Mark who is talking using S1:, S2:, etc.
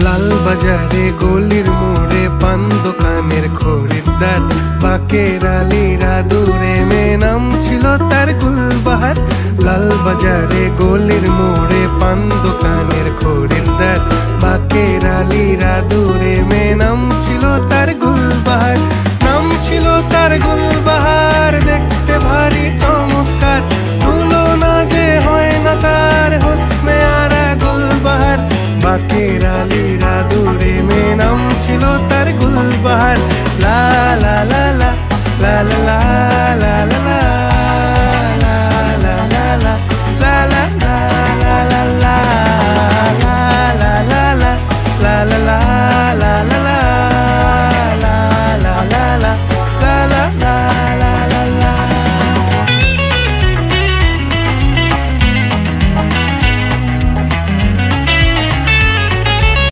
S1: লাল বাজারে গলির মোড়ে পান দোকানের খরিদ্দার, বাকের আলীরা দূরে মেয়ে নাম ছিল তার গুলবাহার। লাল বাজারে গলির মোড়ে পান দোকানের খরিদ্দার, বাকের আলীরা দূরে মেয়ে নাম ছিল তার গুলবাহার। নাম ছিল তার গুলবাহার, দেখতে ভারী চমৎকার, তুলনা যে হয় না তার হোসনে আরা গুলবাহার। বাকের আলীরা দূরে মেয়ে নাম ছিল তার গুলবাহার। লা লা লা লা লা লা লা লা লা।